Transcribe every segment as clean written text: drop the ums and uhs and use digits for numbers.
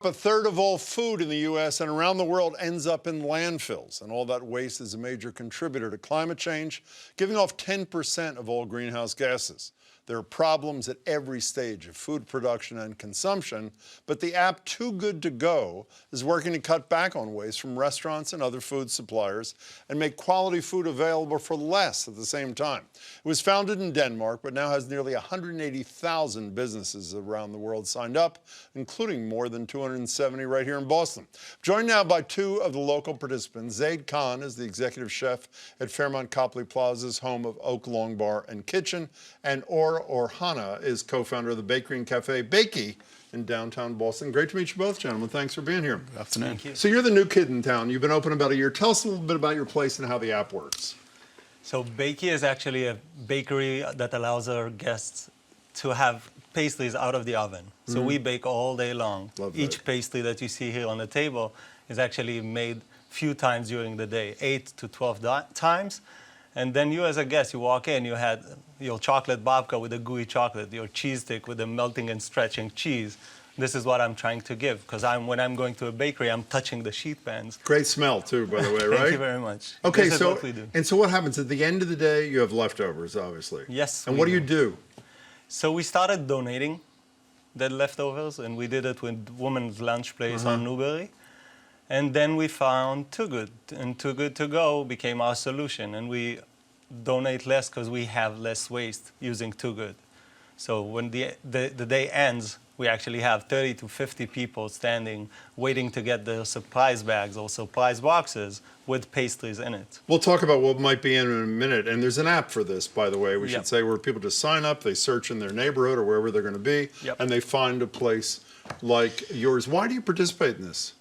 A third of all food in the U.S. and around the world ends up in landfills, and all that waste is a major contributor to climate change, giving off 10% of all greenhouse gases. There are problems at every stage of food production and consumption, but the app Too Good To Go is working to cut back on waste from restaurants and other food suppliers and make quality food available for less at the same time. It was founded in Denmark, but now has nearly 180,000 businesses around the world signed up, including more than 270 right here in Boston. Joined now by two of the local participants. Zaid Khan is the executive chef at Fairmont Copley Plaza's home of Oak Long Bar and Kitchen, and Orhana is co-founder of the bakery and cafe Bakey in downtown Boston. Great to meet you both, gentlemen. Thanks for being here. Good afternoon. Thank you. So you're the new kid in town. You've been open about a year. Tell us a little bit about your place and how the app works. So Bakey is actually a bakery that allows our guests to have pastries out of the oven. So we bake all day long. Love that. Each pastry that you see here on the table is actually made few times during the day, 8 to 12 times. And then you as a guest, you walk in, you had your chocolate babka with a gooey chocolate, your cheese stick with the melting and stretching cheese. This is what I'm trying to give, because when I'm going to a bakery, I'm touching the sheet pans. Great smell too, by the way, right? Thank you very much. Okay, This is so what we do. and so what happens at the end of the day? You have leftovers, obviously. Yes. And we what do you do? So we started donating the leftovers, and we did it with Women's Lunch Place on Newbury. And then we found Too Good, and Too Good To Go became our solution. And we donate less because we have less waste using Too Good. So when the day ends, we actually have 30 to 50 people standing, waiting to get their surprise bags or surprise boxes with pastries in it. We'll talk about what might be in a minute. And there's an app for this, by the way, we Yep. should say, where people just sign up, they search in their neighborhood or wherever they're going to be, Yep. and they find a place like yours. Why do you participate in this?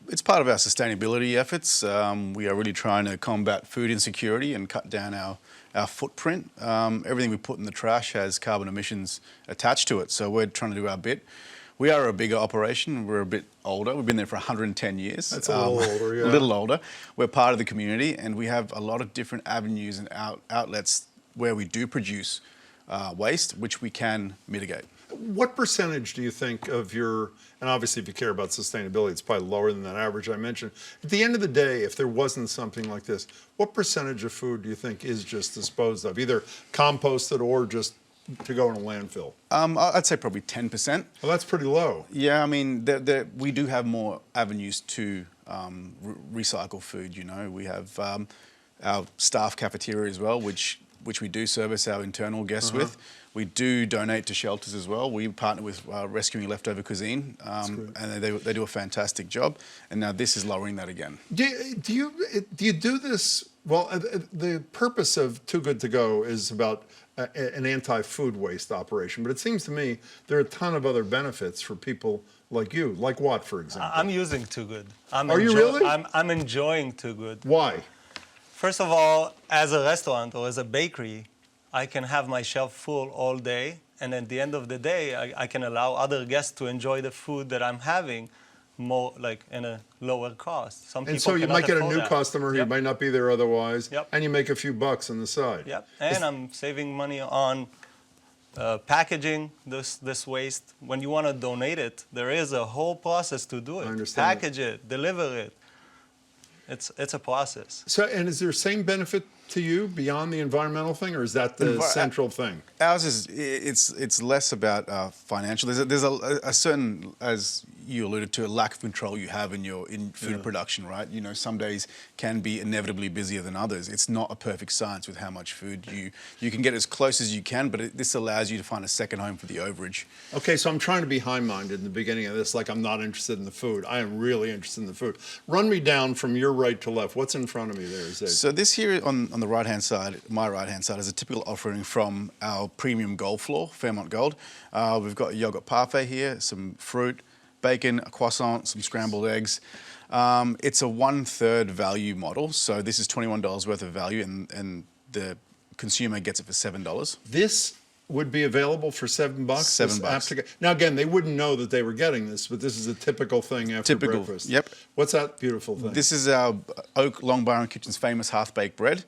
It's part of our sustainability efforts. We are really trying to combat food insecurity and cut down our footprint. Everything we put in the trash has carbon emissions attached to it, so we're trying to do our bit. We are a bigger operation. We're a bit older. We've been there for 110 years. That's a little older, yeah. A little older. We're part of the community, and we have a lot of different avenues and outlets where we do produce waste, which we can mitigate. What percentage do you think of your, and obviously if you care about sustainability, it's probably lower than that average I mentioned. At the end of the day, if there wasn't something like this, what percentage of food do you think is just disposed of, either composted or just to go in a landfill? I'd say probably 10%. Well, that's pretty low. Yeah, I mean, we do have more avenues to recycle food, you know. We have our staff cafeteria as well, which we do service our internal guests with. We do donate to shelters as well. We partner with Rescuing Leftover Cuisine, and they do a fantastic job. And now this is lowering that again. Do you do this? Well, the purpose of Too Good To Go is about an anti-food waste operation, but it seems to me there are a ton of other benefits for people like you. Like what, for example? I'm using Too Good. Are you really? I'm enjoying Too Good. Why? First of all, as a restaurant or as a bakery, I can have my shelf full all day, and at the end of the day, I can allow other guests to enjoy the food that I'm having more, like, in a lower cost. Some people And so you cannot might get a afford new that. customer who Yep. might not be there otherwise, Yep. and you make a few bucks on the side. Yep, and I'm saving money on packaging this waste. When you want to donate it, there is a whole process to do it. I understand that. Package it, deliver it. It's a process. So, and is there same benefit to you beyond the environmental thing, or is that the central thing? Ours is it's less about financial. There's a certain, as you alluded to, a lack of control you have in food production, right? You know, some days can be inevitably busier than others. It's not a perfect science with how much food you can get as close as you can, but this allows you to find a second home for the overage. Okay, so I'm trying to be high-minded in the beginning of this, like I'm not interested in the food. I am really interested in the food. Run me down from your right to left. What's in front of me there, Zaid? So this here on the right-hand side, my right-hand side, is a typical offering from our premium gold floor, Fairmont Gold. We've got a yogurt parfait here, some fruit, bacon, a croissant, some scrambled eggs. It's a 1/3 value model, so this is $21 worth of value, and the consumer gets it for $7. This would be available for $7? $7. Now, again, they wouldn't know that they were getting this, but this is a typical thing after breakfast. Yep. What's that beautiful thing? This is our Oak Long Bar and Kitchen's famous half-baked bread.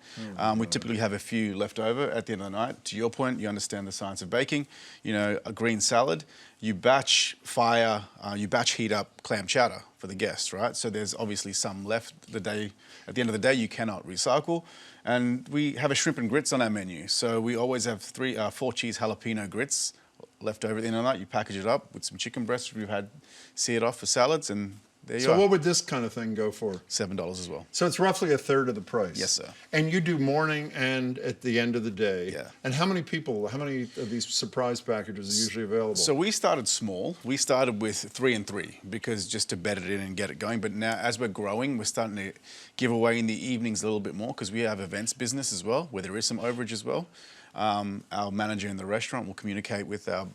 We typically have a few left over at the end of the night. To your point, you understand the science of baking. You know, a green salad. you batch fire, you batch heat up clam chowder for the guests, right? So there's obviously some left at the end of the day you cannot recycle. And we have a shrimp and grits on our menu. So we always have 4 cheese jalapeno grits left over at the end of the night. You package it up with some chicken breasts we've had seared off for salads, and there you are. So what would this kind of thing go for? $7 as well. So it's roughly a third of the price. Yes, sir. And you do morning and at the end of the day. Yeah. And how many of these surprise packages are usually available? So we started small. We started with 3 and 3 because just to bed it in and get it going. But now as we're growing, we're starting to give away in the evenings a little bit more because we have events business as well, where there is some overage as well. Our manager in the restaurant will communicate with our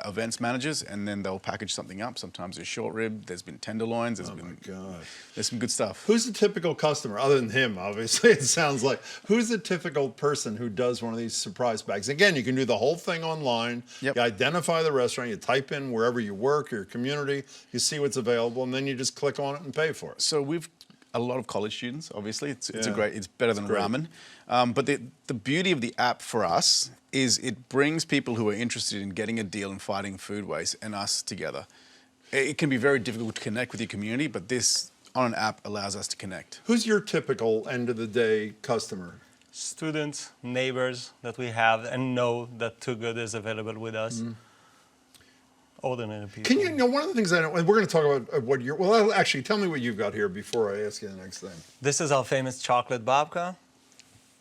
events managers, and then they'll package something up. Sometimes there's short rib, there's been tenderloins, there's some good stuff. Who's the typical customer, other than him, obviously, it sounds like? Who's the typical person who does one of these surprise bags? Again, you can do the whole thing online. Yep. You identify the restaurant, you type in wherever you work, your community, you see what's available, and then you just click on it and pay for it. So we've a lot of college students, obviously. It's better than great. ramen. But the beauty of the app for us is it brings people who are interested in getting a deal and fighting food waste and us together. It can be very difficult to connect with your community, but this on an app allows us to connect. Who's your typical end-of-the-day customer? Students, neighbors that we have and know that Too Good is available with us. Ordinary people. Can you know one of the things I know, and we're going to talk about what you're, well, actually, tell me what you've got here before I ask you the next thing. This is our famous chocolate babka.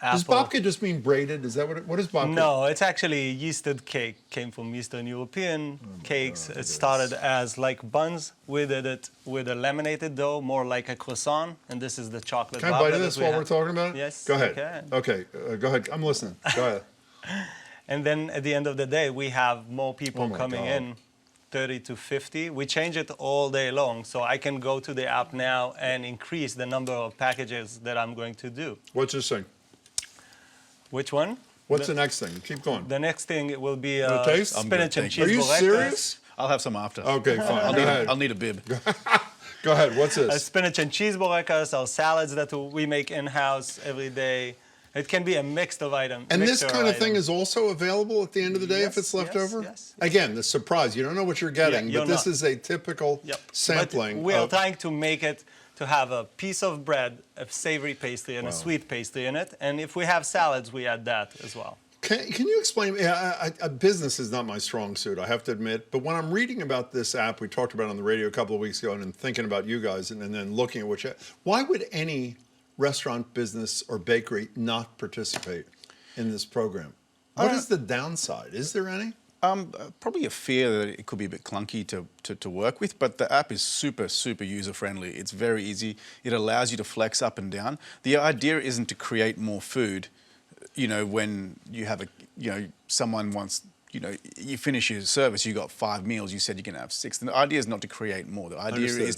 Does Apple. babka just mean braided? Is that what is babka? No, it's actually yeasted cake. Came from Eastern European cakes. God, It started as like buns. We did it with a laminated dough, more like a croissant. And this is the chocolate Can I babka bite of that this we while have. we're talking about it? Yes, Go you ahead. can. Okay, go ahead. I'm listening. Go ahead. And then at the end of the day, we have more people Oh my coming God. in, 30 to 50. We change it all day long. So I can go to the app now and increase the number of packages that I'm going to do. What's this thing? Which one? What's the next thing? Keep going. The next thing will be Wanna taste? I'm spinach good, and thank cheese Are you borretas. serious? I'll have some after. Okay, fine. Go ahead. I'll need a bib. Go ahead. What's this? Spinach and cheese borretas, our salads that we make in-house every day. It can be a mix of items. And this mixture kind of thing item. is also available at the end of the day if Yes, it's left yes, over? yes. Again, the surprise. You don't know what you're getting, you're but this not. is a typical Yep. sampling. But we are of, trying to make it to have a piece of bread, a savory pastry, and a sweet pastry in it. And if we have salads, we add that as well. Can you explain? Business is not my strong suit, I have to admit. But when I'm reading about this app, we talked about it on the radio a couple of weeks ago, and thinking about you guys, and then looking at why would any restaurant business or bakery not participate in this program? What is the downside? Is there any? Probably a fear that it could be a bit clunky to work with, but the app is super user friendly. It's very easy. It allows you to flex up and down. The idea isn't to create more food. You know, when you have someone wants, you finish your service, you got 5 meals, you said you can have 6. The idea is not to create more. The idea is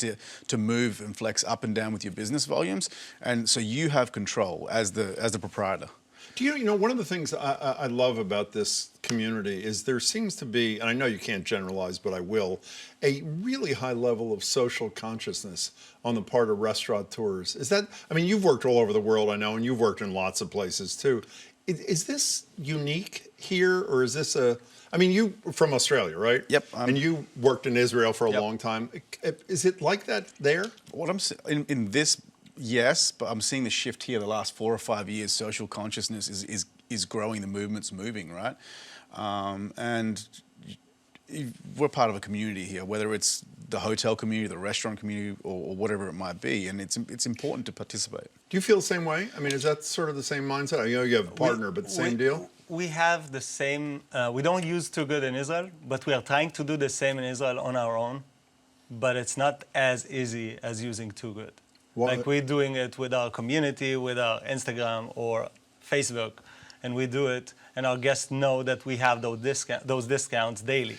to move and flex up and down with your business volumes, and so you have control as the proprietor. Do you know, one of the things I love about this community is there seems to be, and I know you can't generalize, but I will, a really high level of social consciousness on the part of restaurateurs. Is that, I mean, you've worked all over the world, I know, and you've worked in lots of places too. Is this unique here, or is this I mean, you from Australia, right? Yep. And you worked in Israel for a long time. Is it like that there? What I'm in this, yes, but I'm seeing the shift here the last 4 or 5 years. Social consciousness is growing. The movement's moving, right? And we're part of a community here, whether it's the hotel community, the restaurant community, or whatever it might be, and it's important to participate. Do you feel the same way? I mean, is that sort of the same mindset? I know you have a partner, but the same deal? We have the same, we don't use Too Good in Israel, but we are trying to do the same in Israel on our own, but it's not as easy as using Too Good. Like we're doing it with our community, with our Instagram or Facebook, and we do it, and our guests know that we have those discounts daily.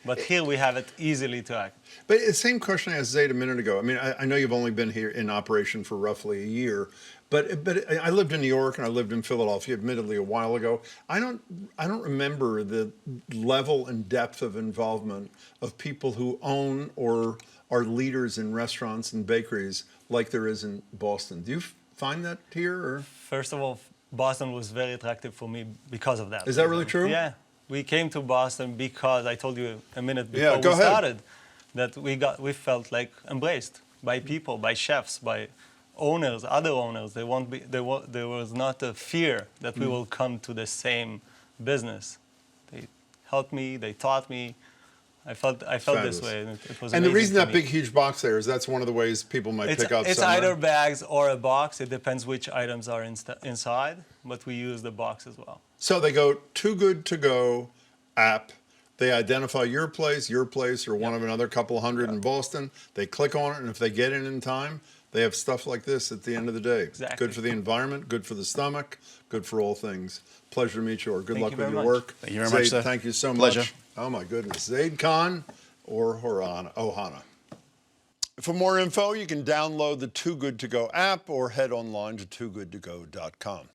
But here we have it easily to act. But the same question I asked Zaid a minute ago. I mean, I know you've only been here in operation for roughly a year, but I lived in New York and I lived in Philadelphia, admittedly a while ago. I don't remember the level and depth of involvement of people who own or are leaders in restaurants and bakeries like there is in Boston. Do you find that here? Or? First of all, Boston was very attractive for me because of that. Is that really true? Yeah. We came to Boston because I told you a minute Yeah, before go we ahead. started that we felt like embraced by people, by chefs, by owners, other owners. There was not a fear that we will come to the same business. They helped me. They taught me. I felt this Fabulous. way, and it was And the amazing reason for that me. big, huge box there is that's one of the ways people might pick up It's somewhere. either bags or a box. It depends which items are inside, but we use the box as well. So they go Too Good To Go app. They identify your place, or one of another couple hundred in Boston. They click on it, and if they get in time, they have stuff like this at the end of the day. Exactly. Good for the environment, good for the stomach, good for all things. Pleasure to meet you, or good luck you with very your much. work. Thank you very Zaid, much, sir. thank you so Pleasure. much. Oh my goodness. Zaid Khan or Ohana. For more info, you can download the Too Good To Go app or head online to toogoodtogo.com.